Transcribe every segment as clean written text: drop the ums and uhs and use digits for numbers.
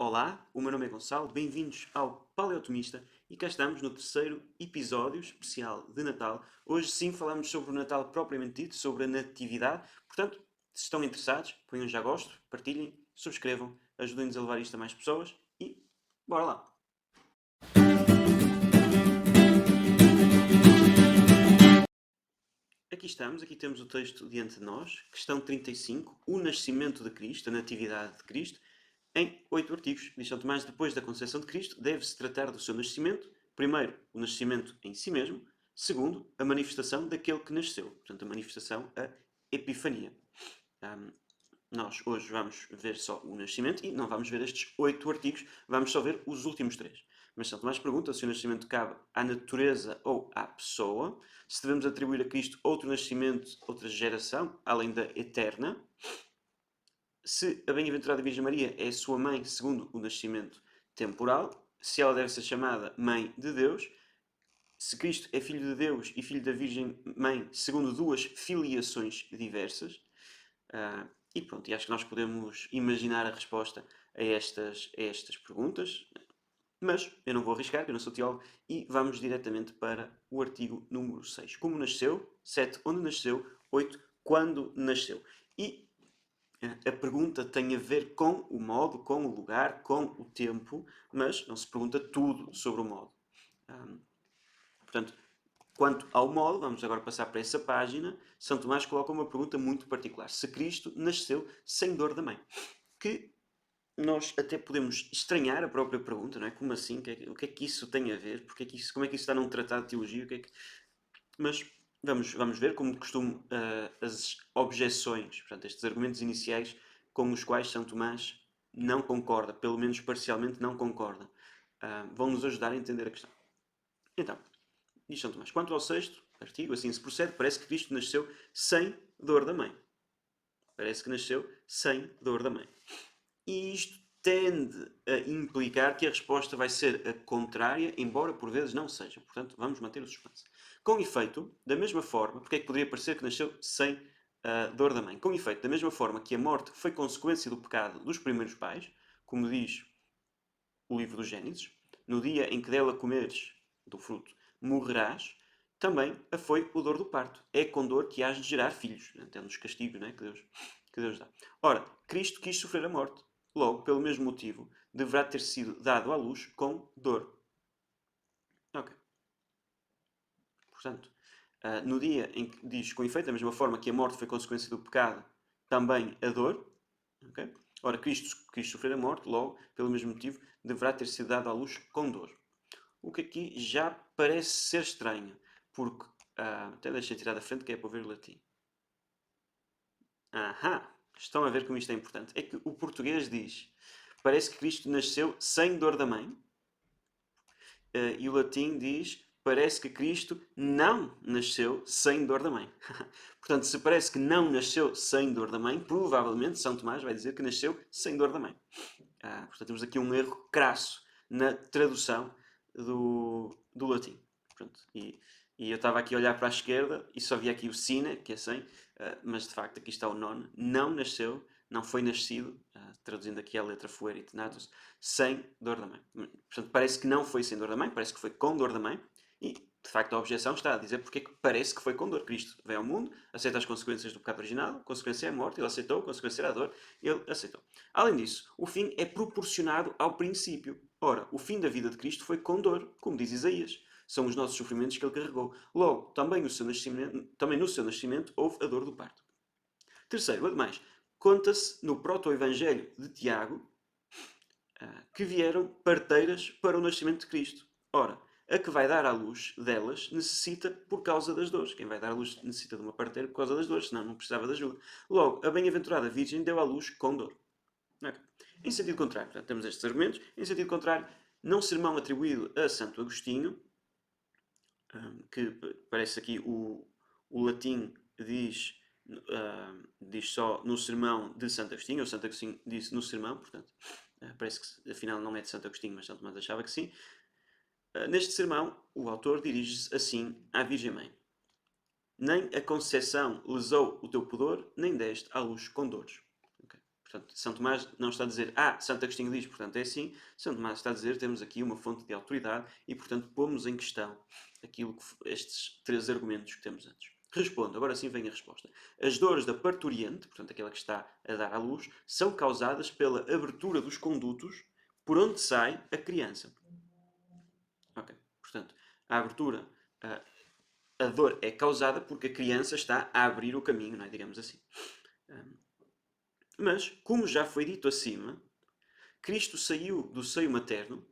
Olá, o meu nome é Gonçalo, bem-vindos ao Paleotomista e cá estamos no terceiro episódio especial de Natal. Hoje sim falamos sobre o Natal propriamente dito, sobre a natividade. Portanto, se estão interessados, ponham já gosto, partilhem, subscrevam, ajudem-nos a levar isto a mais pessoas e bora lá! Aqui estamos, aqui temos o texto diante de nós, questão 35, o nascimento de Cristo, a natividade de Cristo, em 8 artigos. Diz São Tomás, depois da concepção de Cristo, deve-se tratar do seu nascimento. Primeiro, o nascimento em si mesmo. Segundo, a manifestação daquele que nasceu. Portanto, a manifestação, a epifania. Nós hoje vamos ver só o nascimento e não vamos ver estes 8 artigos, vamos só ver os últimos 3. Mas São Tomás pergunta se o nascimento cabe à natureza ou à pessoa, se devemos atribuir a Cristo outro nascimento, outra geração, além da eterna, se a bem-aventurada Virgem Maria é sua mãe segundo o nascimento temporal, se ela deve ser chamada Mãe de Deus, se Cristo é Filho de Deus e Filho da Virgem Mãe segundo duas filiações diversas. E pronto, e acho que nós podemos imaginar a resposta a estas perguntas, mas eu não vou arriscar, que eu não sou teólogo, e vamos diretamente para o artigo número 6. Como nasceu? 7. Onde nasceu? 8. Quando nasceu? E a pergunta tem a ver com o modo, com o lugar, com o tempo, mas não se pergunta tudo sobre o modo. Portanto, quanto ao modo, vamos agora passar para essa página, São Tomás coloca uma pergunta muito particular. Se Cristo nasceu sem dor da mãe. Que nós até podemos estranhar a própria pergunta, não é? Como assim? O que é que isso tem a ver? Como é que isso está num tratado de teologia? Mas vamos ver, como de costume, as objeções, portanto, estes argumentos iniciais com os quais São Tomás não concorda, pelo menos parcialmente não concorda, vão nos ajudar a entender a questão. Então, diz São Tomás, quanto ao sexto artigo, assim se procede, parece que Cristo nasceu sem dor da mãe. Parece que nasceu sem dor da mãe. E isto tende a implicar que a resposta vai ser a contrária, embora por vezes não seja. Portanto, vamos manter o suspense. Com efeito, da mesma forma, porque é que poderia parecer que nasceu sem dor da mãe? Com efeito, da mesma forma que a morte foi consequência do pecado dos primeiros pais, como diz o livro do Gênesis, no dia em que dela comeres do fruto, morrerás, também a foi o dor do parto. É com dor que hás de gerar filhos. Até nos castigos, né, que Deus dá. Ora, Cristo quis sofrer a morte. Logo, pelo mesmo motivo, deverá ter sido dado à luz com dor. Ok. Portanto, no dia em que diz com efeito, da mesma forma que a morte foi consequência do pecado, também a dor. Okay? Ora, Cristo quis sofrer a morte, logo, pelo mesmo motivo, deverá ter sido dado à luz com dor. O que aqui já parece ser estranho, porque, até deixei tirar da frente que é para ver o latim. Estão a ver como isto é importante. É que o português diz, parece que Cristo nasceu sem dor da mãe, e o latim diz, parece que Cristo não nasceu sem dor da mãe. Portanto, se parece que não nasceu sem dor da mãe, provavelmente São Tomás vai dizer que nasceu sem dor da mãe. Portanto, temos aqui um erro crasso na tradução do latim. Pronto, e eu estava aqui a olhar para a esquerda e só via aqui o sine, que é sem, mas de facto aqui está o non. Não nasceu, não foi nascido, traduzindo aqui a letra fuerit natus, sem dor da mãe. Portanto, parece que não foi sem dor da mãe, parece que foi com dor da mãe. E, de facto, a objeção está a dizer porque é que parece que foi com dor. Cristo veio ao mundo, aceita as consequências do pecado original, consequência é a morte, ele aceitou, consequência era a dor, ele aceitou. Além disso, o fim é proporcionado ao princípio. Ora, o fim da vida de Cristo foi com dor, como diz Isaías. São os nossos sofrimentos que ele carregou. Logo, também no seu nascimento houve a dor do parto. Terceiro, ademais, conta-se no proto-evangelho de Tiago que vieram parteiras para o nascimento de Cristo. Ora, a que vai dar à luz delas necessita por causa das dores. Quem vai dar à luz necessita de uma parteira por causa das dores, senão não precisava de ajuda. Logo, a bem-aventurada Virgem deu à luz com dor. Okay. Em sentido contrário, portanto, temos estes argumentos. Em sentido contrário, num sermão atribuído a Santo Agostinho, que parece aqui o latim diz só no sermão de Santo Agostinho, ou Santo Agostinho disse no sermão, portanto, parece que afinal não é de Santo Agostinho, mas Santo Tomás achava que sim. Neste sermão, o autor dirige-se assim à Virgem Mãe. Nem a concepção lesou o teu pudor, nem deste à luz com dores. Okay. Portanto, São Tomás não está a dizer, Santo Agostinho diz, portanto é assim. São Tomás está a dizer, temos aqui uma fonte de autoridade e, portanto, pomos em questão estes 3 argumentos que temos antes. Respondo, agora sim vem a resposta. As dores da parturiente, portanto aquela que está a dar à luz, são causadas pela abertura dos condutos por onde sai a criança. Ok, portanto, a abertura, a dor é causada porque a criança está a abrir o caminho, não é? Digamos assim. Mas, como já foi dito acima, Cristo saiu do seio materno,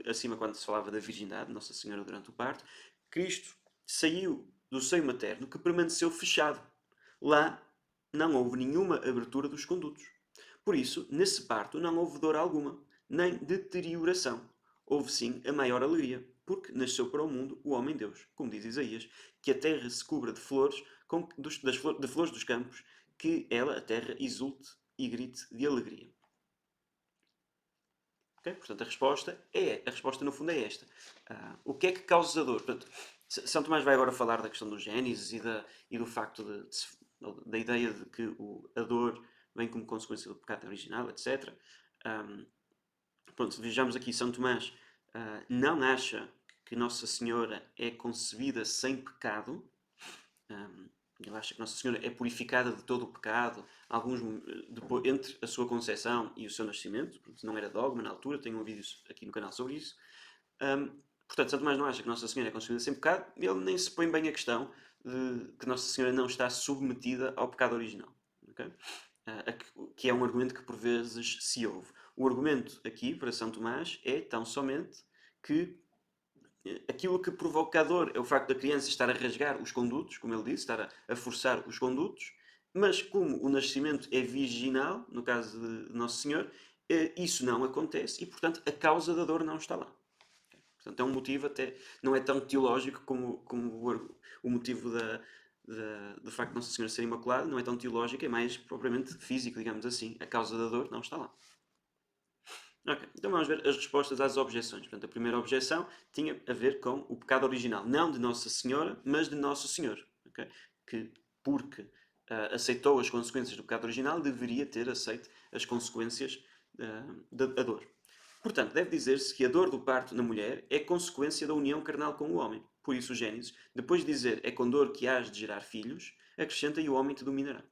acima quando se falava da virgindade, Nossa Senhora durante o parto, Cristo saiu do seio materno que permaneceu fechado. Lá não houve nenhuma abertura dos condutos. Por isso, nesse parto não houve dor alguma, nem deterioração. Houve sim a maior alegria, porque nasceu para o mundo o homem-Deus, como diz Isaías, que a terra se cubra de flores, de flores dos campos, que ela, a terra, exulte e grite de alegria. Okay? Portanto, a resposta no fundo é esta. O que é que causa a dor? Portanto, São Tomás vai agora falar da questão do Gênesis e do facto da ideia de que a dor vem como consequência do pecado original, etc. Pronto, vejamos aqui, São Tomás não acha que Nossa Senhora é concebida sem pecado. Ele acha que Nossa Senhora é purificada de todo o pecado, depois, entre a sua concepção e o seu nascimento. Não era dogma na altura, tenho um vídeo aqui no canal sobre isso. Portanto, Santo Tomás não acha que Nossa Senhora é concebida sem pecado, ele nem se põe bem a questão de que Nossa Senhora não está submetida ao pecado original. Okay? Que é um argumento que por vezes se ouve. O argumento aqui para São Tomás é tão somente que aquilo que provoca a dor é o facto da criança estar a rasgar os condutos, como ele disse, estar a forçar os condutos, mas como o nascimento é virginal, no caso de Nosso Senhor, isso não acontece e, portanto, a causa da dor não está lá. Portanto, é um motivo até, não é tão teológico como o motivo do facto de Nossa Senhora ser imaculada, não é tão teológico, é mais propriamente físico, digamos assim. A causa da dor não está lá. Ok, então vamos ver as respostas às objeções. Portanto, a primeira objeção tinha a ver com o pecado original, não de Nossa Senhora, mas de Nosso Senhor. Okay? Que, porque aceitou as consequências do pecado original, deveria ter aceito as consequências da dor. Portanto, deve dizer-se que a dor do parto na mulher é consequência da união carnal com o homem. Por isso, o Gênesis, depois de dizer é com dor que hás de gerar filhos, acrescenta e o homem te dominará.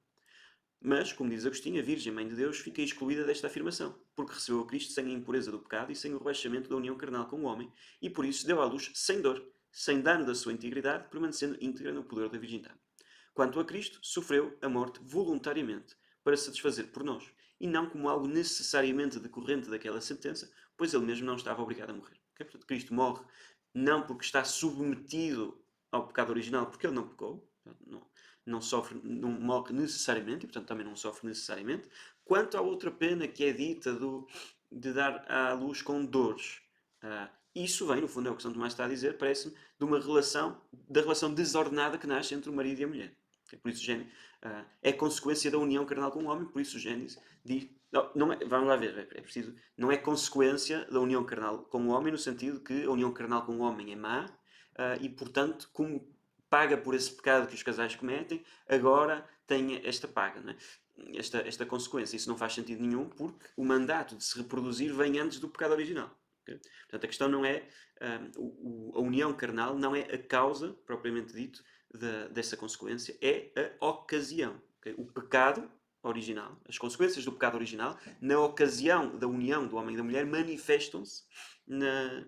Mas, como diz Agostinho, a Virgem Mãe de Deus fica excluída desta afirmação, porque recebeu a Cristo sem a impureza do pecado e sem o rebaixamento da união carnal com o homem, e por isso deu à luz sem dor, sem dano da sua integridade, permanecendo íntegra no poder da virgindade. Quanto a Cristo, sofreu a morte voluntariamente, para satisfazer por nós, e não como algo necessariamente decorrente daquela sentença, pois ele mesmo não estava obrigado a morrer. Okay? Portanto, Cristo morre não porque está submetido ao pecado original, porque ele não pecou, não sofre, não morre necessariamente, e portanto também não sofre necessariamente. Quanto à outra pena que é dita de dar à luz com dores, isso vem, no fundo é o que São Tomás está a dizer, parece-me, de uma relação, da relação desordenada que nasce entre o marido e a mulher. Por isso é consequência da união carnal com o homem, por isso o Gênesis diz, não é, vamos lá ver, é preciso, não é consequência da união carnal com o homem no sentido que a união carnal com o homem é má e portanto como paga por esse pecado que os casais cometem, agora tem esta paga, não é? esta consequência. Isso não faz sentido nenhum porque o mandato de se reproduzir vem antes do pecado original. Okay? Portanto, a questão não é a união carnal não é a causa, propriamente dito, dessa consequência, é a ocasião. Okay? O pecado original, as consequências do pecado original, na ocasião da união do homem e da mulher, manifestam-se na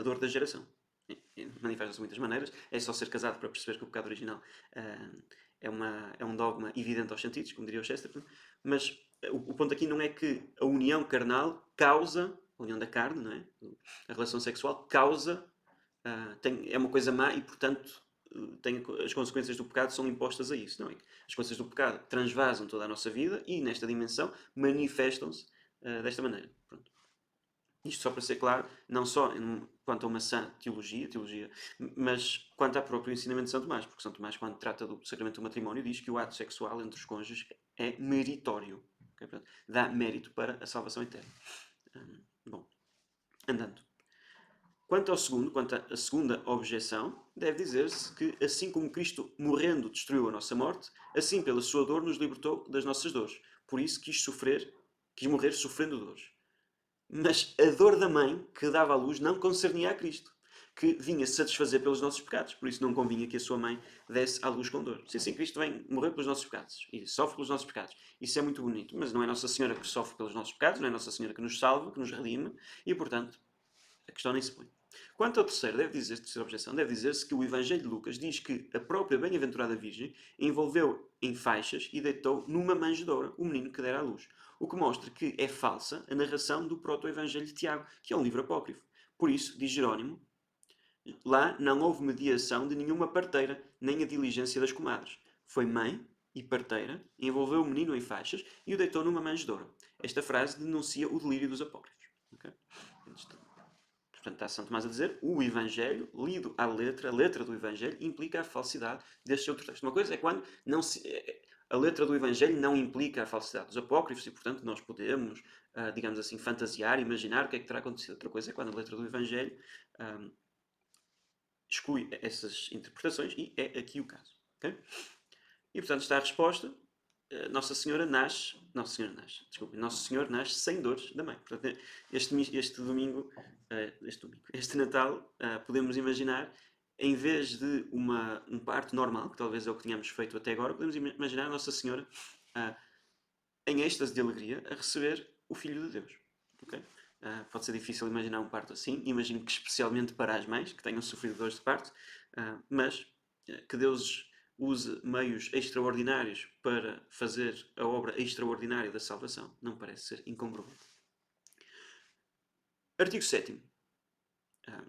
dor da geração. Manifesta-se de muitas maneiras. É só ser casado para perceber que o pecado original é um dogma evidente aos sentidos, como diria o Chesterton. Mas o ponto aqui não é que a união carnal causa, a união da carne, não é? A relação sexual causa, é uma coisa má e, portanto, as consequências do pecado são impostas a isso. Não é? As consequências do pecado transvasam toda a nossa vida e, nesta dimensão, manifestam-se desta maneira. Pronto. Isto só para ser claro, não só quanto a uma sã teologia, mas quanto ao próprio ensinamento de São Tomás, porque São Tomás, quando trata do sacramento do matrimónio, diz que o ato sexual entre os cônjuges é meritório. Okay? Portanto, dá mérito para a salvação eterna. Bom, andando. Quanto à segunda objeção, deve dizer-se que, assim como Cristo morrendo destruiu a nossa morte, assim pela sua dor nos libertou das nossas dores. por isso quis morrer sofrendo dores. Mas a dor da mãe que dava à luz não concernia a Cristo, que vinha satisfazer pelos nossos pecados. Por isso não convinha que a sua mãe desse à luz com dor. Sim, Cristo vem morrer pelos nossos pecados e sofre pelos nossos pecados. Isso é muito bonito, mas não é Nossa Senhora que sofre pelos nossos pecados, não é Nossa Senhora que nos salva, que nos redime, e portanto a questão nem se põe. Quanto ao terceira objeção, deve dizer-se que o Evangelho de Lucas diz que a própria bem-aventurada Virgem envolveu em faixas e deitou numa manjedoura o menino que dera à luz. O que mostra que é falsa a narração do proto-Evangelho de Tiago, que é um livro apócrifo. Por isso, diz Jerónimo, lá não houve mediação de nenhuma parteira, nem a diligência das comadres. Foi mãe e parteira, envolveu o menino em faixas e o deitou numa manjedoura. Esta frase denuncia o delírio dos apócrifos. Okay? Portanto, está São Tomás a dizer, o Evangelho, lido à letra, a letra do Evangelho, implica a falsidade deste outro texto. Uma coisa é quando a letra do Evangelho não implica a falsidade dos apócrifos e, portanto, nós podemos, digamos assim, fantasiar, imaginar o que é que terá acontecido. Outra coisa é quando a letra do Evangelho exclui essas interpretações e é aqui o caso. Okay? E, portanto, está a resposta. Nosso Senhor nasce sem dores da mãe. Portanto, este Natal, podemos imaginar, em vez de um parto normal, que talvez é o que tínhamos feito até agora, podemos imaginar a Nossa Senhora em êxtase de alegria a receber o Filho de Deus. Okay? Pode ser difícil imaginar um parto assim, imagino que especialmente para as mães que tenham sofrido dores de parto, mas que Deus use meios extraordinários para fazer a obra extraordinária da salvação, não parece ser incongruente. Artigo 7º.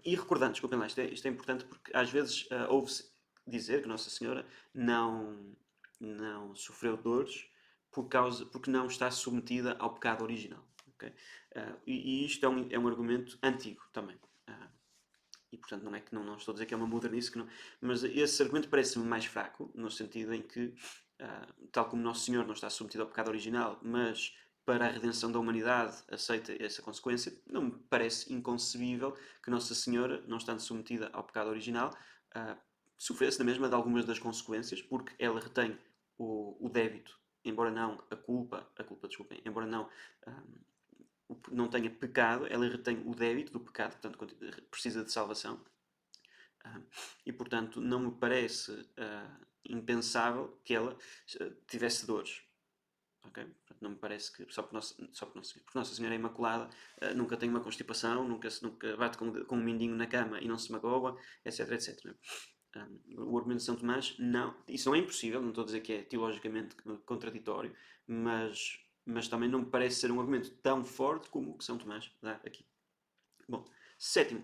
E recordando, desculpem lá, isto é importante porque às vezes ouve-se dizer que Nossa Senhora não sofreu dores porque não está submetida ao pecado original. Okay? E isto é um argumento antigo também. E portanto não é que não estou a dizer que é uma modernice, mas esse argumento parece-me mais fraco, no sentido em que, tal como Nosso Senhor não está submetido ao pecado original, mas para a redenção da humanidade aceita essa consequência, não me parece inconcebível que Nossa Senhora, não estando submetida ao pecado original, sofresse da mesma de algumas das consequências, porque ela retém o débito, embora não a culpa, desculpem, embora não tenha pecado, ela retém o débito do pecado, portanto precisa de salvação. E portanto não me parece impensável que ela tivesse dores. Okay? Portanto, não me parece que só por Nossa Senhora, porque Nossa Senhora é Imaculada, nunca tem uma constipação, nunca bate com um mindinho na cama e não se magoa, etc, etc. O argumento de São Tomás, não, isso não é impossível, não estou a dizer que é teologicamente contraditório, mas também não me parece ser um argumento tão forte como o que São Tomás dá aqui. Bom, 7º.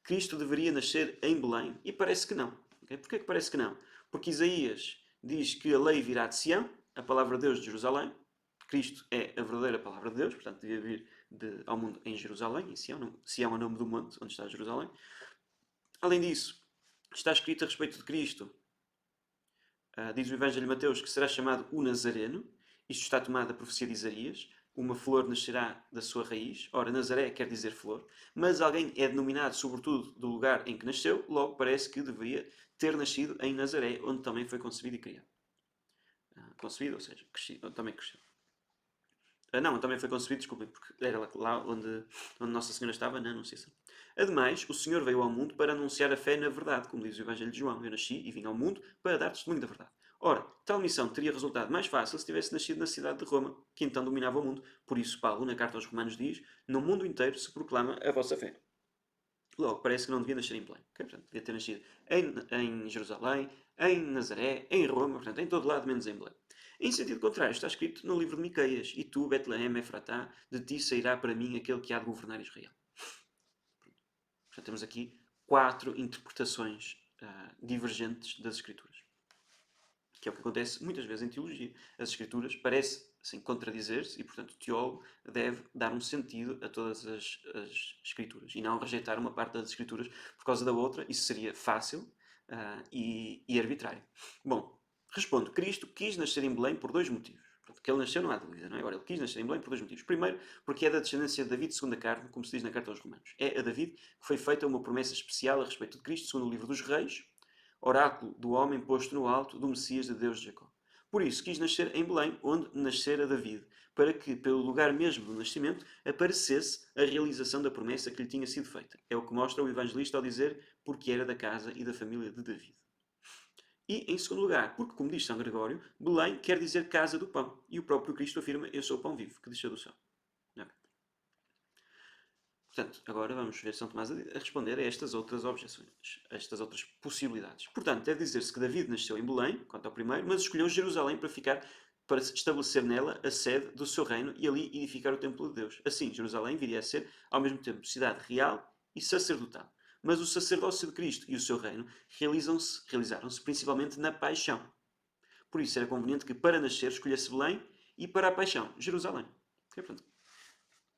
Cristo deveria nascer em Belém, e parece que não. Okay? Porquê que parece que não? Porque Isaías diz que a lei virá de Sião, a palavra de Deus de Jerusalém. Cristo é a verdadeira palavra de Deus, portanto devia vir ao mundo em Jerusalém, em Sião. Sião é o nome do monte onde está Jerusalém. Além disso, está escrito a respeito de Cristo, diz o Evangelho de Mateus, que será chamado o Nazareno. Isto está tomado da profecia de Isaías. Uma flor nascerá da sua raiz. Ora, Nazaré quer dizer flor. Mas alguém é denominado sobretudo do lugar em que nasceu, logo parece que deveria ter nascido em Nazaré, onde também foi concebido e criado. Concebido, ou seja, também cresceu. Não, também foi concebido, desculpem, porque era lá onde Nossa Senhora estava na Anunciação. Ademais, o Senhor veio ao mundo para anunciar a fé na verdade, como diz o Evangelho de João. Eu nasci e vim ao mundo para dar testemunho da verdade. Ora, tal missão teria resultado mais fácil se tivesse nascido na cidade de Roma, que então dominava o mundo. Por isso, Paulo, na carta aos Romanos, diz: no mundo inteiro se proclama a vossa fé. Logo, parece que não devia nascer em Belém. Okay? Portanto, devia ter nascido em Jerusalém, em Nazaré, em Roma, portanto, em todo lado, menos em Belém. Em sentido contrário, está escrito no livro de Miqueias: e tu, Betlehem Efratá, de ti sairá para mim aquele que há de governar Israel. Portanto, temos aqui 4 interpretações divergentes das Escrituras. Que é o que acontece muitas vezes em teologia. As Escrituras parecem contradizer-se e, portanto, o teólogo deve dar um sentido a todas as Escrituras e não rejeitar uma parte das Escrituras por causa da outra. Isso seria fácil e arbitrário. Bom, respondo. Cristo quis nascer em Belém por 2 motivos. Porque ele nasceu, não há dúvida, não é? Agora, ele quis nascer em Belém por 2 motivos. Primeiro, porque é da descendência de David segundo a carne, como se diz na carta aos Romanos. É a David que foi feita uma promessa especial a respeito de Cristo, segundo o livro dos Reis, oráculo do homem posto no alto, do Messias de Deus de Jacó. Por isso quis nascer em Belém, onde nascera David, para que, pelo lugar mesmo do nascimento, aparecesse a realização da promessa que lhe tinha sido feita. É o que mostra o evangelista ao dizer porque era da casa e da família de David. E, em segundo lugar, porque, como diz São Gregório, Belém quer dizer casa do pão. E o próprio Cristo afirma, eu sou o pão vivo, que desceu do céu. Okay. Portanto, agora vamos ver São Tomás a responder a estas outras objeções, a estas outras possibilidades. Portanto, deve dizer-se que David nasceu em Belém, quanto ao primeiro, mas escolheu Jerusalém para estabelecer nela a sede do seu reino e ali edificar o templo de Deus. Assim, Jerusalém viria a ser, ao mesmo tempo, cidade real e sacerdotal. Mas o sacerdócio de Cristo e o seu reino realizaram-se principalmente na paixão. Por isso era conveniente que, para nascer, escolhesse Belém e, para a paixão, Jerusalém. Okay, portanto,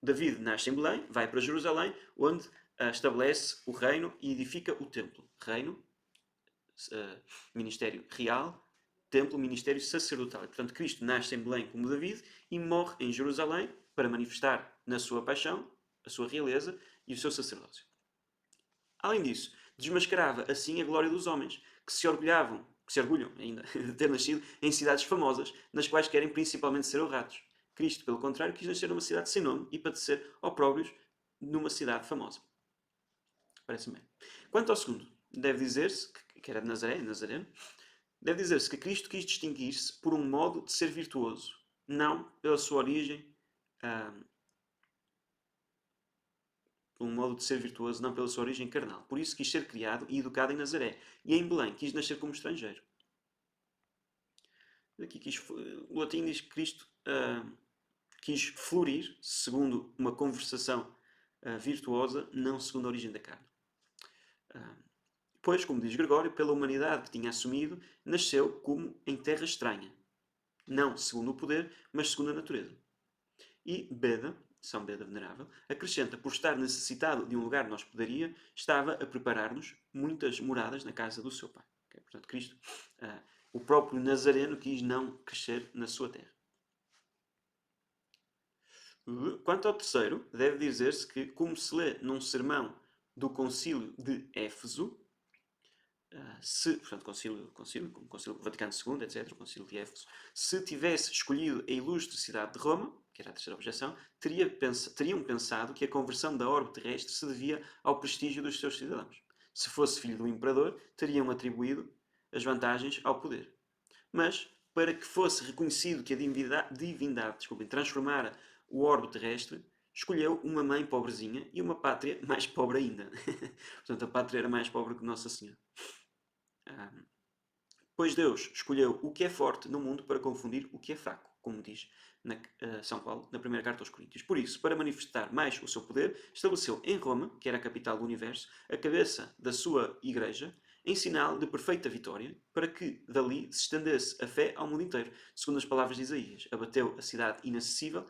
David nasce em Belém, vai para Jerusalém, onde estabelece o reino e edifica o templo. Reino, ministério real, templo, ministério sacerdotal. E, portanto, Cristo nasce em Belém como David e morre em Jerusalém para manifestar na sua paixão, a sua realeza e o seu sacerdócio. Além disso, desmascarava assim a glória dos homens, que se orgulham ainda de ter nascido em cidades famosas, nas quais querem principalmente ser honrados. Cristo, pelo contrário, quis nascer numa cidade sem nome e padecer opróbrios numa cidade famosa. Parece-me bem. Quanto ao segundo, deve dizer-se, que era de Nazareno, deve dizer-se que Cristo quis distinguir-se por um modo de ser virtuoso, não pela sua origem, um modo de ser virtuoso, não pela sua origem carnal. Por isso quis ser criado e educado em Nazaré, e em Belém quis nascer como estrangeiro. Aqui o latim diz que Cristo quis florir segundo uma conversação virtuosa, não segundo a origem da carne. Pois, como diz Gregório, pela humanidade que tinha assumido, nasceu como em terra estranha. Não segundo o poder, mas segundo a natureza. E Beda, São Beda Venerável, acrescenta, por estar necessitado de um lugar de hospedaria, estava a preparar-nos muitas moradas na casa do seu pai. Okay? Portanto, Cristo, o próprio Nazareno, quis não crescer na sua terra. Quanto ao terceiro, deve dizer-se que, como se lê num sermão do Concílio de Éfeso, portanto, como Concílio Vaticano II, etc., o Concílio de Éfeso, se tivesse escolhido a ilustre cidade de Roma, que era a terceira objeção, teriam pensado que a conversão da orbe terrestre se devia ao prestígio dos seus cidadãos. Se fosse filho do imperador, teriam atribuído as vantagens ao poder. Mas, para que fosse reconhecido que a divindade transformara o orbe terrestre, escolheu uma mãe pobrezinha e uma pátria mais pobre ainda. Portanto, a pátria era mais pobre que Nossa Senhora. Pois Deus escolheu o que é forte no mundo para confundir o que é fraco, como diz São Paulo na primeira carta aos Coríntios. Por isso, para manifestar mais o seu poder, estabeleceu em Roma, que era a capital do universo, a cabeça da sua igreja, em sinal de perfeita vitória, para que dali se estendesse a fé ao mundo inteiro, segundo as palavras de Isaías. Abateu a cidade inacessível,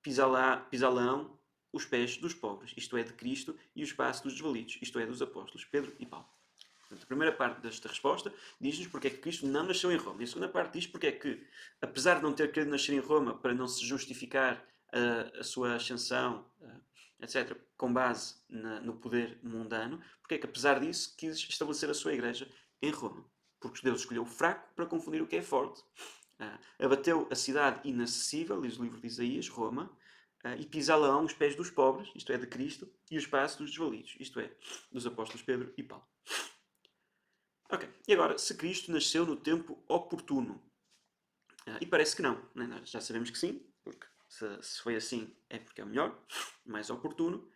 pisá-la-ão os pés dos pobres, isto é, de Cristo, e o espaço dos desvalidos, isto é, dos apóstolos Pedro e Paulo. Portanto, a primeira parte desta resposta diz-nos porque é que Cristo não nasceu em Roma. E a segunda parte diz porque é que, apesar de não ter querido nascer em Roma para não se justificar a sua ascensão, etc., com base no poder mundano, porque é que, apesar disso, quis estabelecer a sua igreja em Roma. Porque Deus escolheu o fraco para confundir o que é forte. Abateu a cidade inacessível, diz o livro de Isaías, Roma, e pisá-la-ão os pés dos pobres, isto é, de Cristo, e o espaço dos desvalidos, isto é, dos apóstolos Pedro e Paulo. Ok, e agora, se Cristo nasceu no tempo oportuno? E parece que não, né? Nós já sabemos que sim, porque se foi assim é porque é melhor, mais oportuno,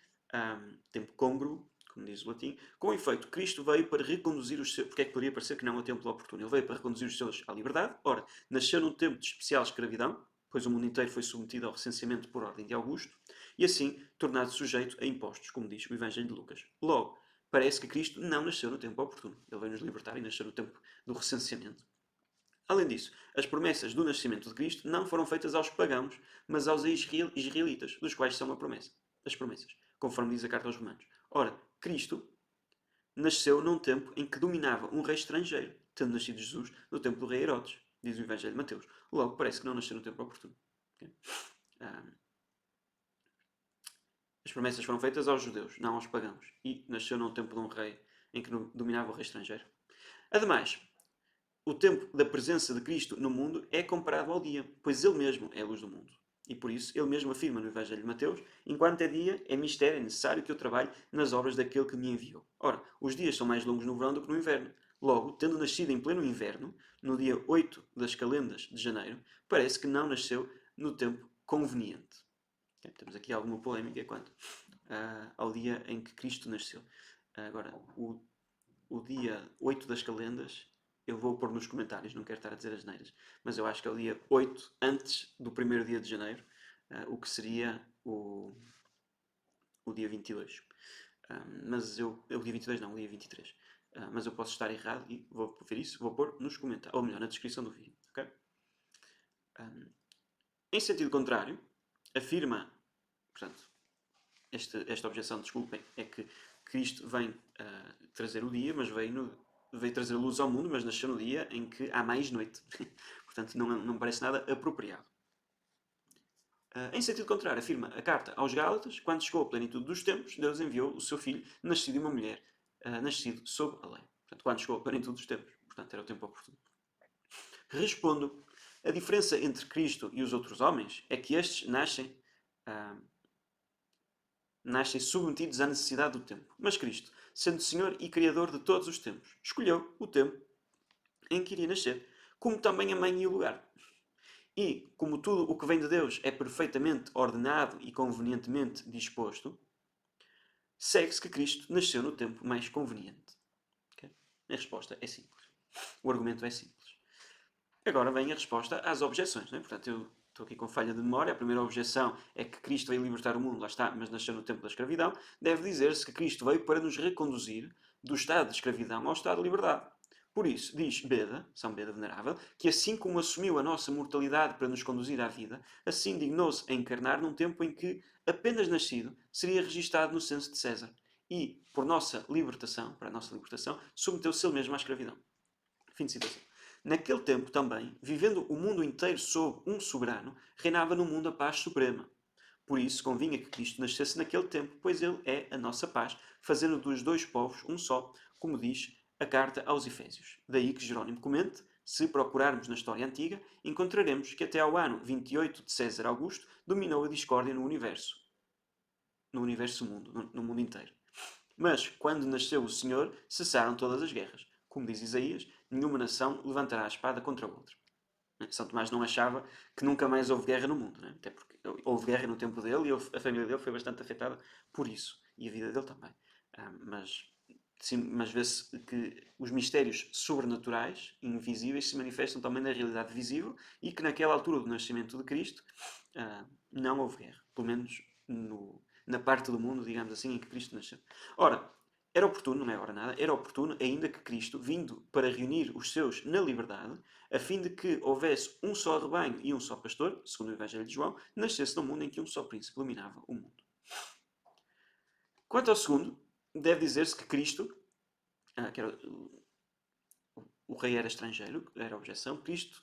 tempo congruo, como diz o latim. Com efeito, Cristo veio para reconduzir os seus... Porque é que poderia parecer que não é o tempo oportuno? Ele veio para reconduzir os seus à liberdade. Ora, nasceu num tempo de especial escravidão, pois o mundo inteiro foi submetido ao recenseamento por ordem de Augusto, e assim tornado sujeito a impostos, como diz o Evangelho de Lucas. Logo, parece que Cristo não nasceu no tempo oportuno. Ele veio nos libertar e nasceu no tempo do recenseamento. Além disso, as promessas do nascimento de Cristo não foram feitas aos pagãos, mas aos israelitas, dos quais são as promessas, conforme diz a carta aos Romanos. Ora, Cristo nasceu num tempo em que dominava um rei estrangeiro, tendo nascido Jesus no tempo do rei Herodes, diz o Evangelho de Mateus. Logo, parece que não nasceu no tempo oportuno. Okay? As promessas foram feitas aos judeus, não aos pagãos, e nasceu num tempo de um rei em que dominava o rei estrangeiro. Ademais, o tempo da presença de Cristo no mundo é comparado ao dia, pois ele mesmo é a luz do mundo. E por isso, ele mesmo afirma no Evangelho de Mateus: enquanto é dia, é mistério, é necessário que eu trabalhe nas obras daquele que me enviou. Ora, os dias são mais longos no verão do que no inverno. Logo, tendo nascido em pleno inverno, no dia 8 das calendas de janeiro, parece que não nasceu no tempo conveniente. Temos aqui alguma polémica quanto ao dia em que Cristo nasceu. Agora, o dia 8 das calendas, eu vou pôr nos comentários, não quero estar a dizer as neiras, mas eu acho que é o dia 8 antes do primeiro dia de janeiro, o que seria o dia 22. Mas o dia 22 não, o dia 23. Mas eu posso estar errado e vou ver isso, vou pôr nos comentários, ou melhor, na descrição do vídeo. Okay? Em sentido contrário, afirma, portanto, esta objeção, desculpem, é que Cristo vem trazer o dia, mas veio trazer luz ao mundo, mas nasceu no dia em que há mais noite. Portanto, não me parece nada apropriado. Em sentido contrário, afirma a carta aos Gálatas: quando chegou a plenitude dos tempos, Deus enviou o seu Filho, nascido de uma mulher, nascido sob a lei. Portanto, quando chegou a plenitude dos tempos. Portanto, era o tempo oportuno. Respondo: a diferença entre Cristo e os outros homens é que estes nascem submetidos à necessidade do tempo. Mas Cristo, sendo Senhor e Criador de todos os tempos, escolheu o tempo em que iria nascer, como também a mãe e o lugar. E, como tudo o que vem de Deus é perfeitamente ordenado e convenientemente disposto, segue-se que Cristo nasceu no tempo mais conveniente. Okay? A resposta é simples. O argumento é simples. Agora vem a resposta às objeções. Não é? Portanto, eu estou aqui com falha de memória. A primeira objeção é que Cristo veio libertar o mundo, lá está, mas nasceu no tempo da escravidão. Deve dizer-se que Cristo veio para nos reconduzir do estado de escravidão ao estado de liberdade. Por isso, diz Beda, São Beda Venerável, que assim como assumiu a nossa mortalidade para nos conduzir à vida, assim dignou-se a encarnar num tempo em que, apenas nascido, seria registado no censo de César. E, por nossa libertação, para a nossa libertação, submeteu-se ele mesmo à escravidão. Fim de citação. Naquele tempo também, vivendo o mundo inteiro sob um soberano, reinava no mundo a paz suprema. Por isso convinha que Cristo nascesse naquele tempo, pois ele é a nossa paz, fazendo dos dois povos um só, como diz a carta aos Efésios. Daí que Jerónimo comente: se procurarmos na história antiga, encontraremos que até ao ano 28 de César Augusto dominou a discórdia no universo mundo, no mundo inteiro. Mas, quando nasceu o Senhor, cessaram todas as guerras. Como diz Isaías, nenhuma nação levantará a espada contra a outra. São Tomás não achava que nunca mais houve guerra no mundo, né? Até porque houve guerra no tempo dele e a família dele foi bastante afetada por isso. E a vida dele também. Mas vê-se que os mistérios sobrenaturais, invisíveis, se manifestam também na realidade visível e que naquela altura do nascimento de Cristo não houve guerra. Pelo menos na parte do mundo, digamos assim, em que Cristo nasceu. Ora, era oportuno, não é ora nada, era oportuno ainda que Cristo, vindo para reunir os seus na liberdade, a fim de que houvesse um só rebanho e um só pastor, segundo o Evangelho de João, nascesse num mundo em que um só príncipe dominava o mundo. Quanto ao segundo, deve dizer-se que Cristo, que era, o rei era estrangeiro, era a objeção, Cristo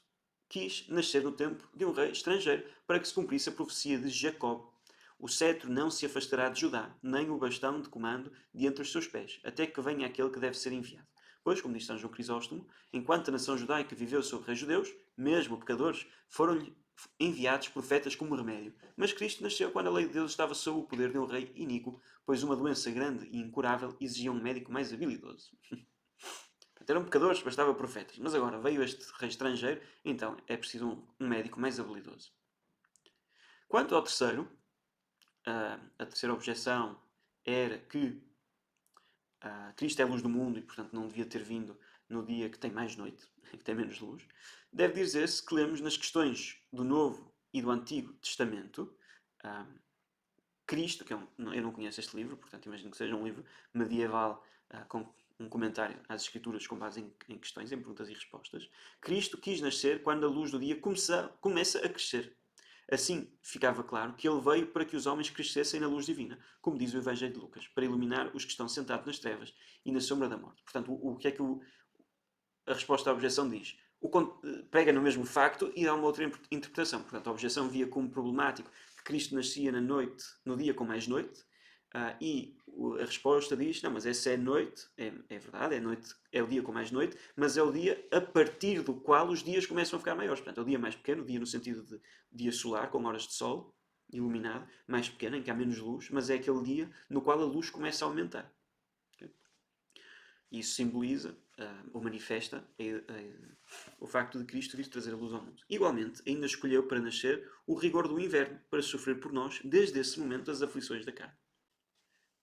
quis nascer no tempo de um rei estrangeiro para que se cumprisse a profecia de Jacob. O cetro não se afastará de Judá, nem o bastão de comando de entre os seus pés, até que venha aquele que deve ser enviado. Pois, como diz São João Crisóstomo, enquanto a nação judaica viveu sob reis judeus, mesmo pecadores, foram-lhe enviados profetas como remédio. Mas Cristo nasceu quando a lei de Deus estava sob o poder de um rei iníquo, pois uma doença grande e incurável exigia um médico mais habilidoso. Eram pecadores, bastava profetas. Mas agora veio este rei estrangeiro, então é preciso um médico mais habilidoso. Quanto ao terceiro, a terceira objeção era que Cristo é a luz do mundo e, portanto, não devia ter vindo no dia que tem mais noite, que tem menos luz. Deve dizer-se que lemos nas questões do Novo e do Antigo Testamento, Cristo, que eu não conheço este livro, portanto imagino que seja um livro medieval com um comentário às Escrituras com base em questões, em perguntas e respostas. Cristo quis nascer quando a luz do dia começa a crescer. Assim ficava claro que ele veio para que os homens crescessem na luz divina, como diz o Evangelho de Lucas, para iluminar os que estão sentados nas trevas e na sombra da morte. Portanto, o que é que a resposta à objeção diz? Pega no mesmo facto e dá uma outra interpretação. Portanto, a objeção via como problemático que Cristo nascia na noite, no dia com mais noite, A resposta diz, não, mas essa é noite, é verdade, é noite, é o dia com mais noite, mas é o dia a partir do qual os dias começam a ficar maiores. Portanto, é o dia mais pequeno, o dia no sentido de dia solar, com horas de sol, iluminado, mais pequeno, em que há menos luz, mas é aquele dia no qual a luz começa a aumentar. Okay? Isso simboliza ou manifesta o facto de Cristo vir trazer a luz ao mundo. Igualmente, ainda escolheu para nascer o rigor do inverno, para sofrer por nós, desde esse momento, as aflições da carne.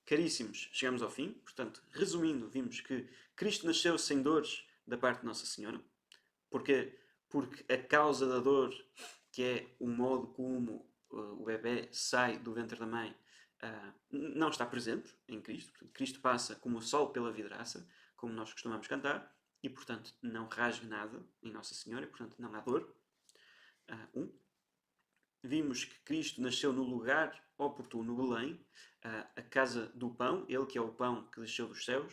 Caríssimos, chegamos ao fim. Portanto, resumindo, vimos que Cristo nasceu sem dores da parte de Nossa Senhora. Porquê? Porque a causa da dor, que é o modo como o bebê sai do ventre da mãe, não está presente em Cristo. Portanto, Cristo passa como o sol pela vidraça, como nós costumamos cantar, e portanto não rasga nada em Nossa Senhora, e portanto não há dor. Vimos que Cristo nasceu no lugar oportuno, Belém, a casa do pão, ele que é o pão que desceu dos céus,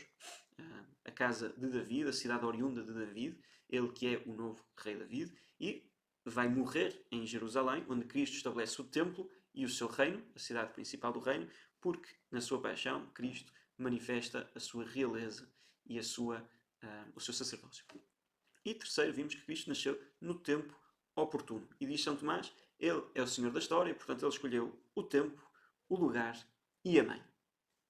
a casa de David, a cidade oriunda de David, ele que é o novo rei David, e vai morrer em Jerusalém, onde Cristo estabelece o templo e o seu reino, a cidade principal do reino, porque na sua paixão Cristo manifesta a sua realeza e o seu sacerdócio. E terceiro, vimos que Cristo nasceu no tempo oportuno. E diz São Tomás, ele é o Senhor da história, portanto ele escolheu o tempo, o lugar e a mãe.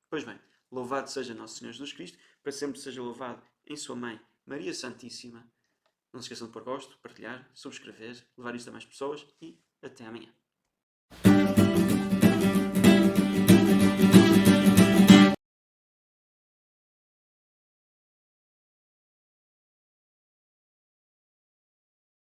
Pois bem, louvado seja Nosso Senhor Jesus Cristo, para sempre seja louvado em sua mãe, Maria Santíssima. Não se esqueçam de pôr gosto, partilhar, subscrever, levar isto a mais pessoas e até amanhã.